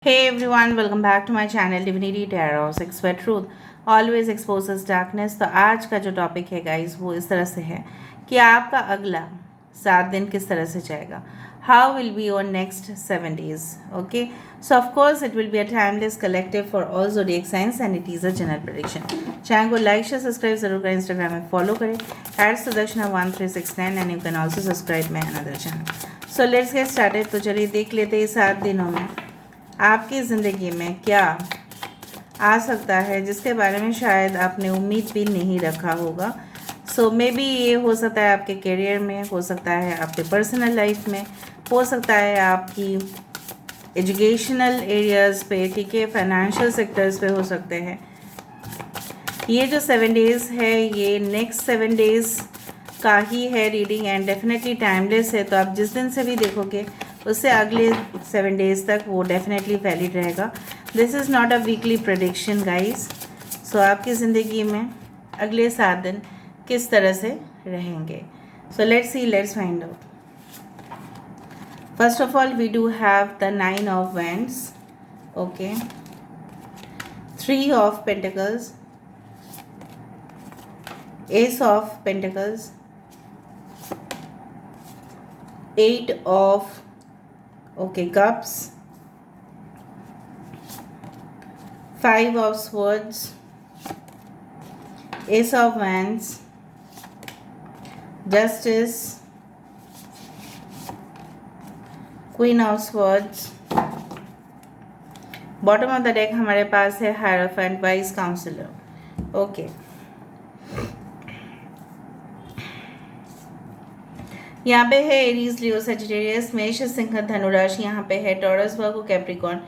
Hey everyone, welcome back to my channel Divinity Tarot Sex Where Truth Always Exposes Darkness। तो आज का जो topic है guys वो इस तरह से है कि आपका अगला 7 दिन किस तरह से जाएगा। How will be your next 7 days? Okay, so of course it will be a timeless collective for all zodiac signs and it is a general prediction। Channel को लाइक शेयर सब्सक्राइब जरूर करें, इंस्टाग्राम में follow करें @sudarshana1369 and you can also subscribe my another channel। So let's get started। तो चलिए देख लेते हैं 7 दिनों में आपकी ज़िंदगी में क्या आ सकता है जिसके बारे में शायद आपने उम्मीद भी नहीं रखा होगा। सो मे बी ये हो सकता है आपके करियर में, हो सकता है आपके पर्सनल लाइफ में, हो सकता है आपकी एजुकेशनल एरियाज़ पे, ठीक है, फाइनेंशियल सेक्टर्स पे हो सकते हैं। ये जो 7 डेज़ है ये नेक्स्ट 7 डेज़ का ही है रीडिंग एंड डेफिनेटली टाइमलेस है। तो आप जिस दिन से भी देखोगे उससे अगले 7 डेज़ तक वो डेफिनेटली वैलिड रहेगा। This is not a weekly prediction guys. So आपकी ज़िंदगी में अगले 7 दिन किस तरह से रहेंगे। So let's see, let's find out. First of all we do have the 9 of Wands, okay, 3 of Pentacles, Ace of Pentacles, 8 of Cups, 5 of Swords, Ace of Wands, Justice, Queen of Swords। Bottom of the deck हमारे पास है hierophant, wise counsellor, okay. यहाँ पे है Aries, लियो, Sagittarius, मेष, सिंह, धनु राशि यहाँ पे है, टॉरस, वर्गो, कैप्रिकॉर्न,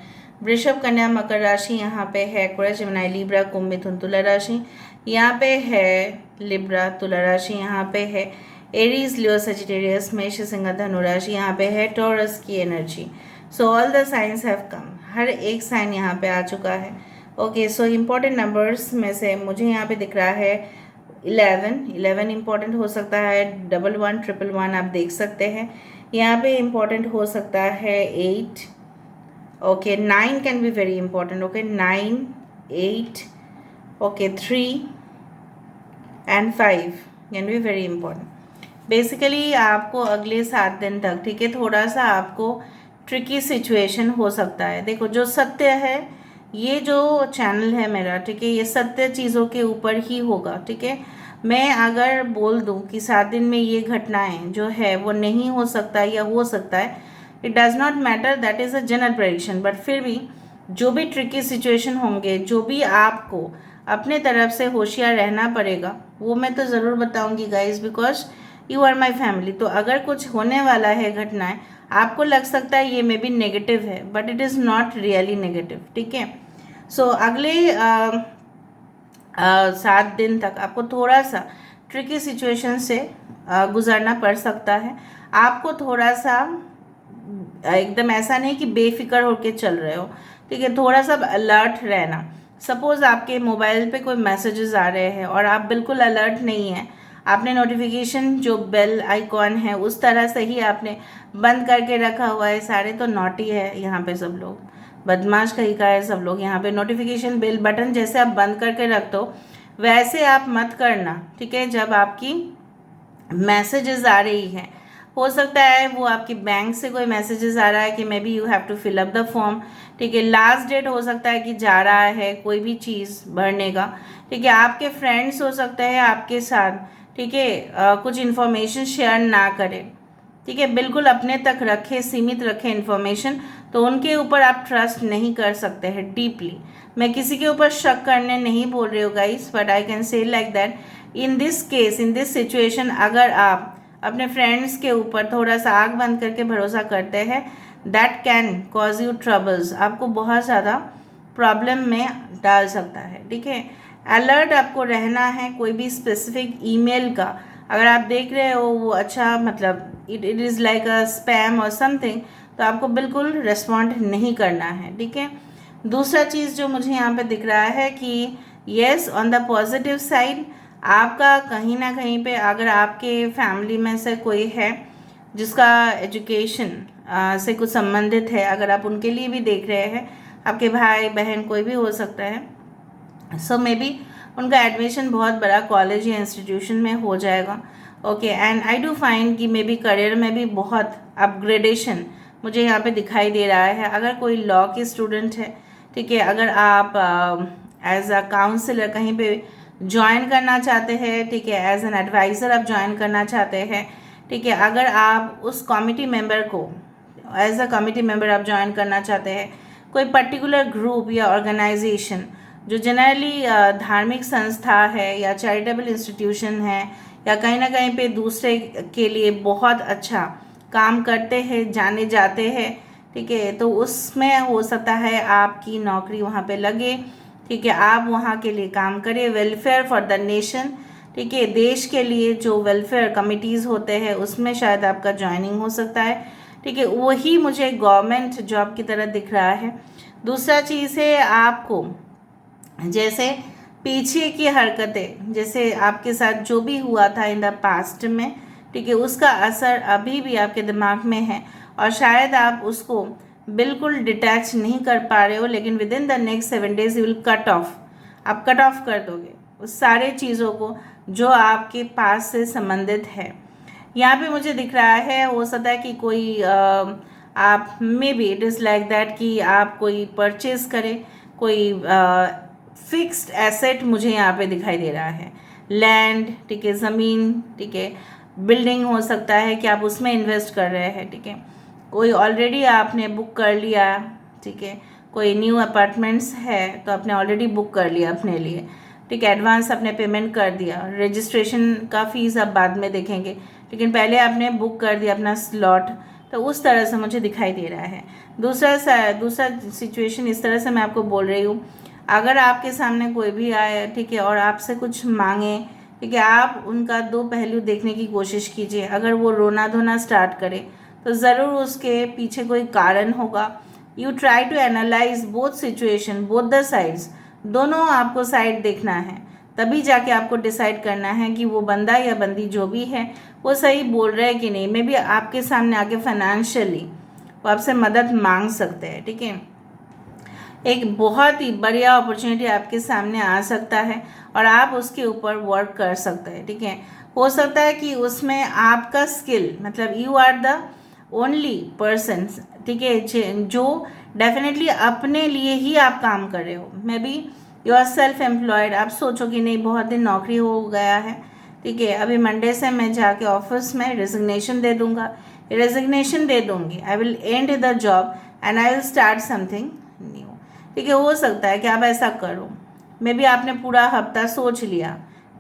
वृषभ, कन्या, मकर राशि यहाँ पे है, एक्वेरियस, जेमिनी, लिब्रा, कुंभ, मिथुन, तुला राशि यहाँ पे है, लिब्रा, तुला राशि यहाँ पे है, एरीज, लियो, सजिटेरियस, मेष, सिंह, धनु राशि यहाँ पे है, टॉरस की energy. So all the signs have come, हर एक साइन यहाँ पे आ चुका है। ओके, सो इम्पोर्टेंट नंबर्स में से मुझे यहाँ पे दिख रहा है 11 इम्पॉर्टेंट हो सकता है, 11 111 आप देख सकते हैं। यहाँ पे इम्पॉर्टेंट हो सकता है 8, okay, 9 can be very important, okay, 9 8, okay, 3 and 5 can be very important. Basically आपको अगले 7 दिन तक, ठीक है, थोड़ा सा आपको ट्रिकी सिचुएशन हो सकता है। देखो जो सत्य है, ये जो चैनल है मेरा, ठीक है, ये सत्य चीज़ों के ऊपर ही होगा, ठीक है। मैं अगर बोल दूं कि 7 दिन में ये घटनाएं जो है वो नहीं हो सकता या हो सकता है, it does not matter, that is a general prediction. But फिर भी जो भी ट्रिकी सिचुएशन होंगे, जो भी आपको अपने तरफ से होशियार रहना पड़ेगा, वो मैं तो ज़रूर बताऊंगी guys, because you are my family. तो अगर कुछ होने वाला है घटनाएं, आपको लग सकता है ये मे बी नेगेटिव है, but it is not really negative, ठीक है। सो अगले 7 दिन तक आपको थोड़ा सा ट्रिकी सिचुएशन से गुजरना पड़ सकता है। आपको थोड़ा सा एकदम ऐसा नहीं कि बेफिक्र होकर चल रहे हो, ठीक है, थोड़ा सा अलर्ट रहना। सपोज़ आपके मोबाइल पे कोई मैसेजेस आ रहे हैं और आप बिल्कुल अलर्ट नहीं हैं, आपने नोटिफिकेशन जो बेल आइकॉन है उस तरह से ही आपने बंद करके रखा हुआ है। सारे तो नॉटी है यहाँ पे, सब लोग बदमाश कहीं का है सब लोग। यहाँ पे नोटिफिकेशन बेल बटन जैसे आप बंद करके रख दो, वैसे आप मत करना, ठीक है। जब आपकी मैसेजेस आ रही हैं, हो सकता है वो आपकी बैंक से कोई मैसेजेस आ रहा है कि maybe you have to fill up the form, ठीक है, लास्ट डेट हो सकता है कि जा रहा है कोई भी चीज़ भरने का, ठीक है। आपके फ्रेंड्स हो सकते हैं आपके साथ, ठीक है, कुछ इन्फॉर्मेशन शेयर ना करें, ठीक है, बिल्कुल अपने तक रखें, सीमित रखें इन्फॉर्मेशन। तो उनके ऊपर आप ट्रस्ट नहीं कर सकते हैं डीपली। मैं किसी के ऊपर शक करने नहीं बोल रही हूँ guys, but I can say like that in this case, in this situation, अगर आप अपने फ्रेंड्स के ऊपर थोड़ा सा आँख बंद करके भरोसा करते हैं, that can cause you troubles, आपको बहुत ज़्यादा प्रॉब्लम में डाल सकता है, ठीक है। अलर्ट आपको रहना है। कोई भी स्पेसिफिक ईमेल का अगर आप देख रहे हो वो अच्छा, मतलब it is like a spam और समथिंग, तो आपको बिल्कुल रिस्पॉन्ड नहीं करना है, ठीक है। दूसरा चीज़ जो मुझे यहाँ पे दिख रहा है कि yes, on the positive side, आपका कहीं ना कहीं पे अगर आपके फैमिली में से कोई है जिसका एजुकेशन से कुछ संबंधित है, अगर आप उनके लिए भी देख रहे हैं, आपके भाई बहन कोई भी हो सकता है। सो मे बी उनका एडमिशन बहुत बड़ा कॉलेज या इंस्टीट्यूशन में हो जाएगा। Okay, and I do find कि मे बी करियर में भी बहुत अपग्रेडेशन मुझे यहाँ पे दिखाई दे रहा है। अगर कोई लॉ की स्टूडेंट है, ठीक है, अगर आप एज अ काउंसलर कहीं पे ज्वाइन करना चाहते हैं, ठीक है, एज एन एडवाइज़र आप ज्वाइन करना चाहते हैं, ठीक है, अगर आप उस कमिटी मेंबर को एज अ कमिटी मेंबर आप ज्वाइन करना चाहते हैं, कोई पर्टिकुलर ग्रुप या ऑर्गेनाइजेशन जो जनरली धार्मिक संस्था है या चैरिटेबल इंस्टीट्यूशन है या कहीं ना कहीं पे दूसरे के लिए बहुत अच्छा काम करते हैं, जाने जाते हैं, ठीक है, तो उसमें हो सकता है आपकी नौकरी वहाँ पे लगे, ठीक है, आप वहाँ के लिए काम करें, वेलफेयर फॉर द नेशन, ठीक है, देश के लिए जो वेलफेयर कमिटीज़ होते हैं उसमें शायद आपका ज्वाइनिंग हो सकता है, ठीक है, वही मुझे गवर्नमेंट जॉब की तरह दिख रहा है। दूसरा चीज़ है आपको जैसे पीछे की हरकतें, जैसे आपके साथ जो भी हुआ था इन द पास्ट में, ठीक है, उसका असर अभी भी आपके दिमाग में है और शायद आप उसको बिल्कुल डिटैच नहीं कर पा रहे हो, लेकिन with in the next 7 days you will cut off, आप कट ऑफ कर दोगे उस सारे चीज़ों को जो आपके पास से संबंधित है। यहाँ पे मुझे दिख रहा है हो सकता है कि कोई आप may be it is like that कि आप कोई परचेज करें, कोई फिक्स्ड एसेट मुझे यहाँ पे दिखाई दे रहा है, लैंड, ठीक है, ज़मीन, ठीक है, बिल्डिंग हो सकता है कि आप उसमें इन्वेस्ट कर रहे हैं, ठीक है, कोई ऑलरेडी आपने बुक कर लिया, ठीक है, कोई न्यू अपार्टमेंट्स है तो आपने ऑलरेडी बुक कर लिया अपने लिए, ठीक है, एडवांस आपने पेमेंट कर दिया, रजिस्ट्रेशन का फीस आप बाद में देखेंगे लेकिन पहले आपने बुक कर दिया अपना स्लॉट, तो उस तरह से मुझे दिखाई दे रहा है। दूसरा सिचुएशन इस तरह से मैं आपको बोल रही हूँ, अगर आपके सामने कोई भी आए, ठीक है, और आपसे कुछ मांगे, ठीक है, आप उनका दो पहलू देखने की कोशिश कीजिए। अगर वो रोना धोना स्टार्ट करे तो ज़रूर उसके पीछे कोई कारण होगा। You try to analyse both situation, both the sides, दोनों आपको साइड देखना है, तभी जाके आपको डिसाइड करना है कि वो बंदा या बंदी जो भी है वो सही बोल रहे हैं कि नहीं। मे बी आपके सामने आके फाइनेंशियली वो आपसे मदद मांग सकते हैं, ठीक है, एक बहुत ही बढ़िया अपॉर्चुनिटी आपके सामने आ सकता है और आप उसके ऊपर वर्क कर सकते हैं, ठीक है। हो सकता है कि उसमें आपका स्किल, मतलब you are the only person, ठीक है, जो डेफिनेटली अपने लिए ही आप काम कर रहे हो। Maybe you are self employed, आप सोचो कि नहीं बहुत दिन नौकरी हो गया है, ठीक है, अभी मंडे से मैं जाके ऑफिस में रेजिग्नेशन दे दूंगी, I will and the job and I will start something new, ठीक है। हो सकता है कि आप ऐसा करो, मे बी आपने पूरा हफ्ता सोच लिया,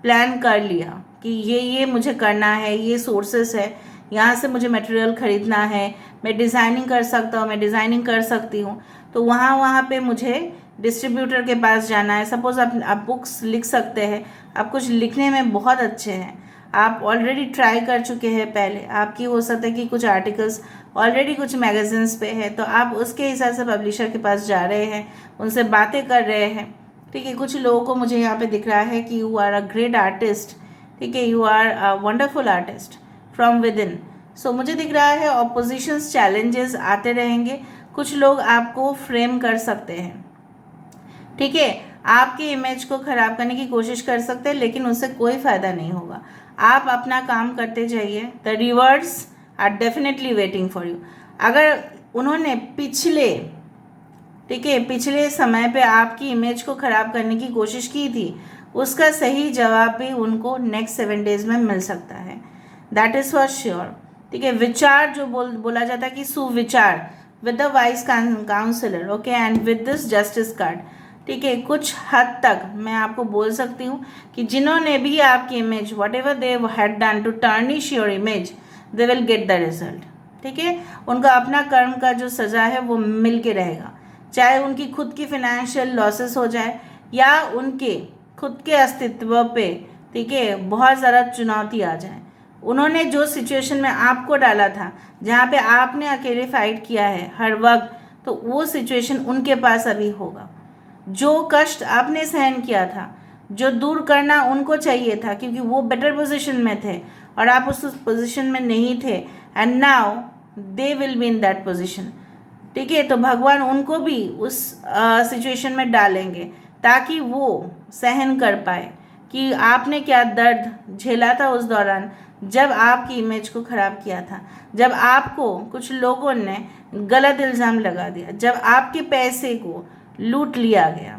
प्लान कर लिया कि ये मुझे करना है, ये सोर्सेस है, यहाँ से मुझे मटेरियल ख़रीदना है, मैं डिज़ाइनिंग कर सकता हूँ, मैं डिज़ाइनिंग कर सकती हूँ, तो वहाँ पे मुझे डिस्ट्रीब्यूटर के पास जाना है। सपोज़ आप बुक्स लिख सकते हैं, आप कुछ लिखने में बहुत अच्छे हैं, आप ऑलरेडी ट्राई कर चुके हैं पहले, आपकी हो सकता है कि कुछ आर्टिकल्स ऑलरेडी कुछ मैगजीन्स पे है, तो आप उसके हिसाब से पब्लिशर के पास जा रहे हैं, उनसे बातें कर रहे हैं, ठीक है। कुछ लोगों को मुझे यहाँ पे दिख रहा है कि you are a great artist, ठीक है, you are a wonderful artist from within. So मुझे दिख रहा है ऑपोजिशंस, चैलेंजेस आते रहेंगे, कुछ लोग आपको फ्रेम कर सकते हैं, ठीक है, आपकी इमेज को ख़राब करने की कोशिश कर सकते हैं, लेकिन उससे कोई फ़ायदा नहीं होगा। आप अपना काम करते जाइए, the rewards are definitely waiting for you. अगर उन्होंने पिछले समय पे आपकी इमेज को ख़राब करने की कोशिश की थी, उसका सही जवाब भी उनको नेक्स्ट 7 days में मिल सकता है, दैट इज़ फॉर श्योर, ठीक है। विचार जो बोला जाता है कि सुविचार with the wise counsellor, okay, and with this justice card, ठीक है, कुछ हद तक मैं आपको बोल सकती हूँ कि जिन्होंने भी आपकी image whatever they had done to tarnish your image, they will get the result, ठीक है। उनका अपना कर्म का जो सज़ा है वो मिल के रहेगा, चाहे उनकी खुद की फाइनेंशियल लॉसेस हो जाए या उनके खुद के अस्तित्व पे, ठीक है, बहुत ज़्यादा चुनौती आ जाए। उन्होंने जो सिचुएशन में आपको डाला था, जहाँ पे आपने अकेले फाइट किया है हर वक्त, तो वो सिचुएशन उनके पास अभी होगा। जो कष्ट आपने सहन किया था, जो दूर करना उनको चाहिए था क्योंकि वो बेटर पोजीशन में थे और आप उस पोजीशन में नहीं थे, and now they will be in that position. ठीक है, तो भगवान उनको भी उस सिचुएशन में डालेंगे ताकि वो सहन कर पाए कि आपने क्या दर्द झेला था उस दौरान, जब आपकी इमेज को ख़राब किया था, जब आपको कुछ लोगों ने गलत इल्ज़ाम लगा दिया, जब आपके पैसे को लूट लिया गया,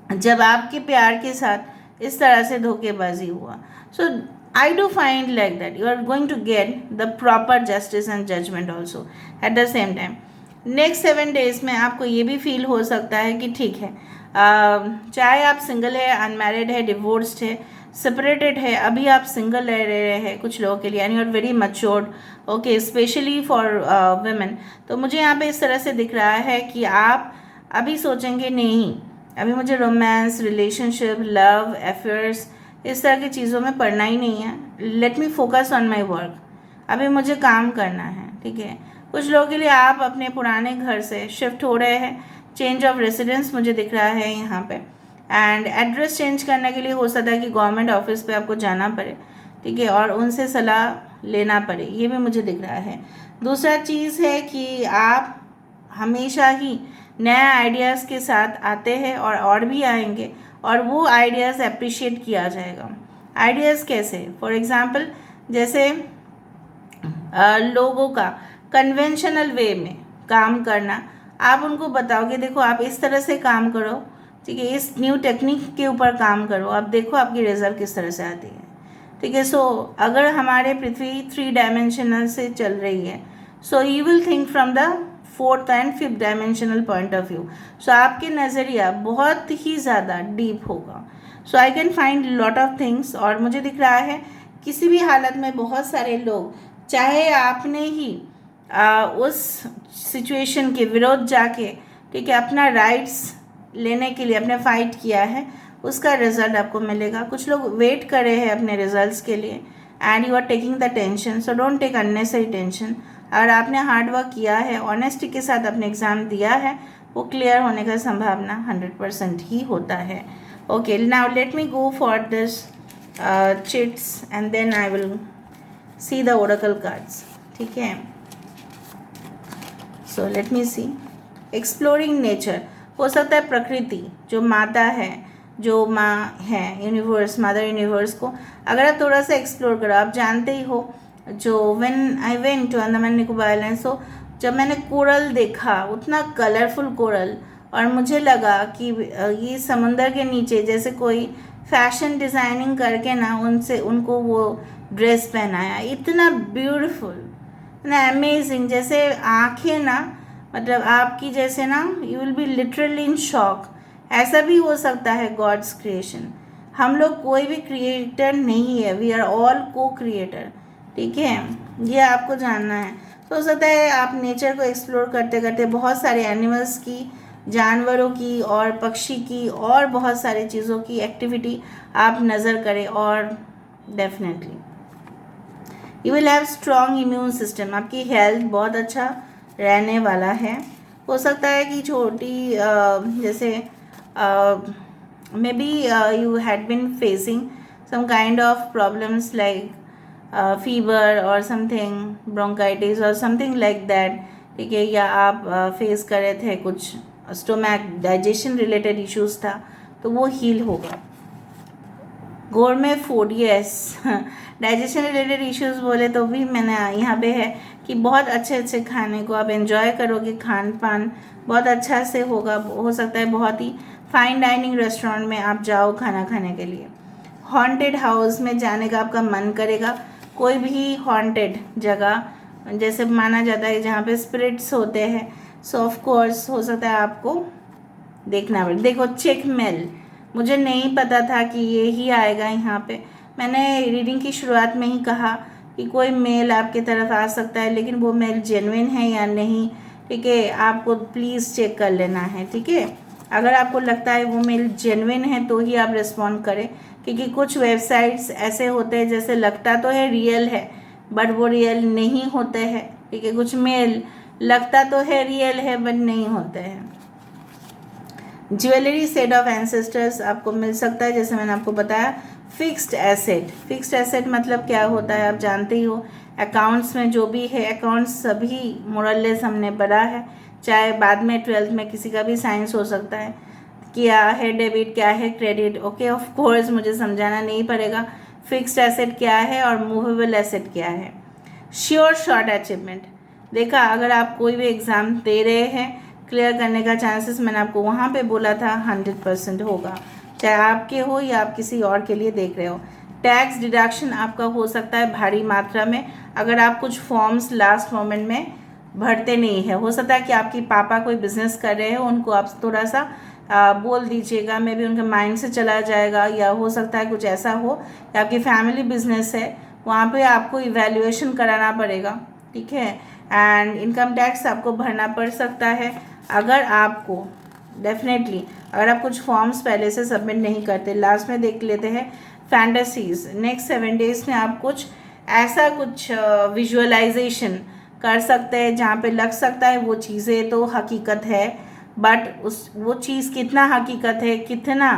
जब आपके प्यार के साथ इस तरह से धोखेबाजी हुआ. So I do find like that you are going to get the proper justice and judgement also at the same time. Next 7 days में आपको ये भी फील हो सकता है कि ठीक है, चाहे आप सिंगल है, अनमैरिड है, डिवोर्स्ड है, सेपरेटेड है, अभी आप सिंगल रह रहे हैं कुछ लोगों के लिए, and you are very matured, okay, specially for women. तो मुझे यहाँ पे इस तरह से दिख रहा है कि आप अभी सोचेंगे नहीं, अभी मुझे रोमांस, रिलेशनशिप, लव, अफेयर्स, इस तरह की चीज़ों में पढ़ना ही नहीं है. Let me focus on my work. अभी मुझे काम करना है. ठीक है, कुछ लोगों के लिए आप अपने पुराने घर से शिफ्ट हो रहे हैं, चेंज ऑफ रेसिडेंस मुझे दिख रहा है यहाँ पे, एंड एड्रेस चेंज करने के लिए हो सकता है कि गवर्नमेंट ऑफिस पे आपको जाना पड़े. ठीक है, और उनसे सलाह लेना पड़े, ये भी मुझे दिख रहा है. दूसरा चीज़ है कि आप हमेशा ही नए आइडियाज़ के साथ आते हैं और भी आएंगे, और वो आइडियाज़ अप्रिशिएट किया जाएगा. आइडियाज़ कैसे? फॉर एग्ज़ाम्पल, जैसे लोगों का कन्वेंशनल वे में काम करना, आप उनको बताओगे देखो आप इस तरह से काम करो, ठीक है, इस न्यू टेक्निक के ऊपर काम करो, आप देखो आपकी रिजल्ट किस तरह से आती है. ठीक है, सो अगर हमारे पृथ्वी 3 डायमेंशनल से चल रही है, so you will think from the 4th and 5th dimensional point of view. So आपके नज़रिया बहुत ही ज़्यादा डीप होगा. So I can find lot of things, और मुझे दिख रहा है किसी भी हालत में बहुत सारे लोग, चाहे आपने ही उस सिचुएशन के विरोध जाके, ठीक है, अपना राइट्स लेने के लिए अपने फाइट किया है, उसका रिजल्ट आपको मिलेगा. कुछ लोग वेट कर रहे हैं अपने रिजल्ट्स के लिए, and you are taking the tension. So don't take unnecessary tension. अगर आपने हार्ड वर्क किया है, ऑनेस्टी के साथ अपने एग्ज़ाम दिया है, वो क्लियर होने का संभावना 100% ही होता है. Okay, now let me go for this chits and then I will see the oracle cards. ठीक है, so let me see. Exploring nature, हो सकता है प्रकृति जो माता है, जो माँ है, यूनिवर्स, मदर यूनिवर्स को अगर आप थोड़ा सा एक्सप्लोर करो. आप जानते ही हो, जो when I went to Andaman Nicobar islands, तो जब मैंने कोरल देखा, उतना कलरफुल कोरल, और मुझे लगा कि ये समंदर के नीचे जैसे कोई फैशन डिज़ाइनिंग करके ना उनको वो ड्रेस पहनाया, इतना ब्यूटीफुल, इतना अमेजिंग, जैसे आँखें ना, मतलब आपकी जैसे ना, you will be literally in shock. ऐसा भी हो सकता है गॉड्स क्रिएशन. हम लोग कोई भी क्रिएटर नहीं है, वी आर ऑल को क्रिएटर. ठीक है, ये आपको जानना है. तो हो सकता है आप नेचर को एक्सप्लोर करते करते बहुत सारे एनिमल्स की, जानवरों की और पक्षी की और बहुत सारी चीज़ों की एक्टिविटी आप नज़र करें, और definitely you will have strong immune system. आपकी हेल्थ बहुत अच्छा रहने वाला है. हो सकता है कि छोटी जैसे maybe you had been facing some kind of problems like fever और समथिंग, ब्रोंकाइटिस और समथिंग लाइक दैट. ठीक है, या आप फेस कर रहे थे कुछ स्टोमैक डाइजेशन रिलेटेड इश्यूज था, तो वो हील होगा. गोरमे food, yes, digestion related issues बोले तो भी मैंने यहाँ पे है कि बहुत अच्छे अच्छे खाने को आप एंजॉय करोगे, खान पान बहुत अच्छा से होगा. हो सकता है बहुत ही फाइन डाइनिंग रेस्टोरेंट में आप जाओ खाना खाने के लिए. हॉन्टेड हाउस में जाने का आपका मन करेगा. कोई भी हॉन्टेड जगह जैसे माना जाता है जहाँ पे स्पिरिट्स होते हैं, सो ऑफ कोर्स हो सकता है आपको देखना पड़े. देखो, चेक मेल, मुझे नहीं पता था कि ये ही आएगा यहाँ पे. मैंने रीडिंग की शुरुआत में ही कहा कि कोई मेल आपके तरफ आ सकता है, लेकिन वो मेल जेन्युइन है या नहीं, ठीक है, आपको प्लीज़ चेक कर लेना है. ठीक है, अगर आपको लगता है वो मेल जेन्युइन है तो ही आप रिस्पॉन्ड करें, क्योंकि कुछ वेबसाइट्स ऐसे होते हैं जैसे लगता तो है रियल है बट वो रियल नहीं होते हैं. ठीक है, कुछ मेल लगता तो है रियल है बट नहीं होते हैं. ज्वेलरी सेट ऑफ एंसेस्टर्स आपको मिल सकता है, जैसे मैंने आपको बताया. फिक्स्ड एसेट, फिक्स्ड एसेट मतलब क्या होता है आप जानते ही हो. अकाउंट्स में जो भी है, अकाउंट्स सभी मोरलेस हमने पढ़ा है, चाहे बाद में 12th में किसी का भी साइंस हो सकता है। क्या है डेबिट, क्या है क्रेडिट, ओके ऑफ कोर्स मुझे समझाना नहीं पड़ेगा। फिक्स्ड एसेट क्या है और मूवेबल एसेट क्या है। श्योर शॉर्ट अचीवमेंट, देखा अगर आप कोई भी एग्ज़ाम दे रहे हैं, क्लियर करने का चांसेस मैंने आपको वहाँ पे बोला था 100% होगा, चाहे आपके हो या आप किसी और के लिए देख रहे हो। टैक्स डिडक्शन आपका हो सकता है भारी मात्रा में, अगर आप कुछ फॉर्म्स लास्ट मोमेंट में भरते नहीं है। हो सकता है कि आपकी पापा कोई बिजनेस कर रहे हो, उनको आप थोड़ा सा बोल दीजिएगा, मे बी उनके माइंड से चला जाएगा, या हो सकता है कुछ ऐसा हो कि आपकी फैमिली बिजनेस है, वहाँ पे आपको इवैल्यूएशन कराना पड़ेगा, ठीक है। एंड इनकम टैक्स आपको भरना पड़ सकता है अगर आपको, डेफिनेटली अगर आप कुछ फॉर्म्स पहले से सबमिट नहीं करते। लास्ट में देख लेते हैं फैंटेसीज। नेक्स्ट 7 डेज़ में आप कुछ ऐसा कुछ विजुअलाइजेशन कर सकते हैं जहाँ पे लग सकता है वो चीज़ें तो हकीकत है, बट वो चीज़ कितना हकीकत है, कितना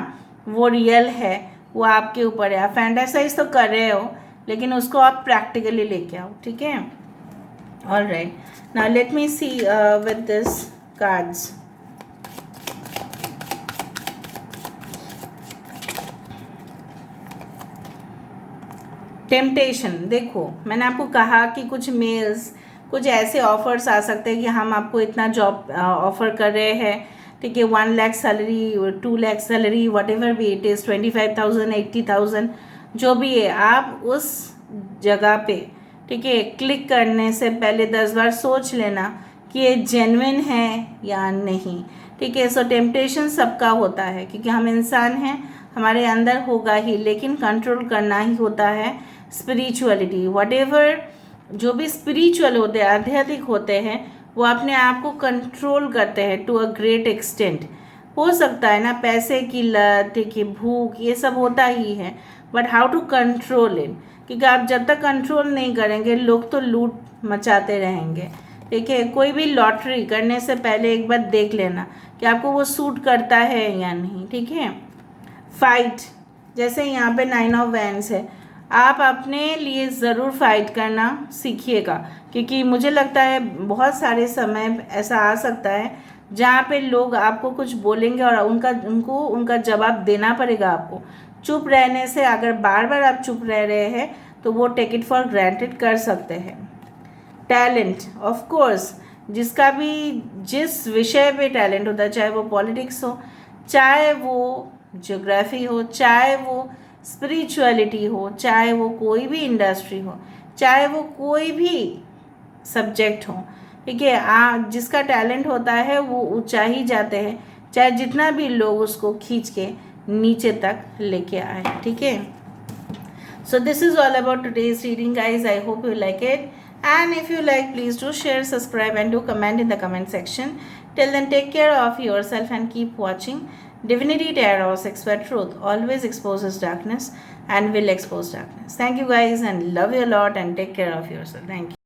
वो रियल है, वो आपके ऊपर है। आप फैंटेसाइज तो कर रहे हो लेकिन उसको आप प्रैक्टिकली लेके आओ, ठीक है। All right, now let me see with this cards. Temptation, देखो मैंने आपको कहा कि कुछ मेल्स, कुछ ऐसे ऑफर्स आ सकते हैं कि हम आपको इतना जॉब ऑफर कर रहे हैं, ठीक है, 1 lakh salary, 2 lakh salary, what ever भी इट इज़, 25,000, 80,000, जो भी है, आप उस जगह पे, ठीक है, क्लिक करने से पहले 10 बार सोच लेना कि ये जेन्युइन है या नहीं, ठीक है। सो टेम्पटेशन सबका होता है क्योंकि हम इंसान हैं, हमारे अंदर होगा ही, लेकिन कंट्रोल करना ही होता है। स्पिरिचुअलिटी, वटेवर जो भी स्पिरिचुअल होते हैं, आध्यात्मिक होते हैं, वो अपने आप को कंट्रोल करते हैं टू अ ग्रेट एक्सटेंट। हो सकता है ना पैसे की लत, की भूख, ये सब होता ही है, but how to control it, क्योंकि आप जब तक कंट्रोल नहीं करेंगे लोग तो लूट मचाते रहेंगे, ठीक है। कोई भी लॉटरी करने से पहले एक बार देख लेना कि आपको वो सूट करता है या नहीं, ठीक है। फाइट, जैसे यहाँ पे 9 ऑफ वैंड्स है, आप अपने लिए ज़रूर फाइट करना सीखिएगा, क्योंकि मुझे लगता है बहुत सारे समय ऐसा आ सकता है जहाँ पे लोग आपको कुछ बोलेंगे और उनका जवाब देना पड़ेगा आपको। चुप रहने से, अगर बार बार आप चुप रह रहे हैं तो वो टेक इट फॉर ग्रांटेड कर सकते हैं। टैलेंट, ऑफ कोर्स जिसका भी जिस विषय पे टैलेंट होता है, चाहे वो पॉलिटिक्स हो, चाहे वो ज्योग्राफी हो, चाहे वो स्पिरिचुअलिटी हो, चाहे वो कोई भी इंडस्ट्री हो, चाहे वो कोई भी सब्जेक्ट हो, ठीक है, जिसका टैलेंट होता है वो ऊंचा ही जाते हैं, चाहे जितना भी लोग उसको खींच के नीचे तक लेके आए, ठीक है। So this is all about today's reading, guys. I hope you like it, and if you like, please do share, subscribe, and do comment in the comment section. Till then, take care of yourself and keep watching. Divinity Tarot, Expert Truth always exposes darkness and will expose darkness. Thank you, guys, and love you a lot, and take care of yourself. Thank you.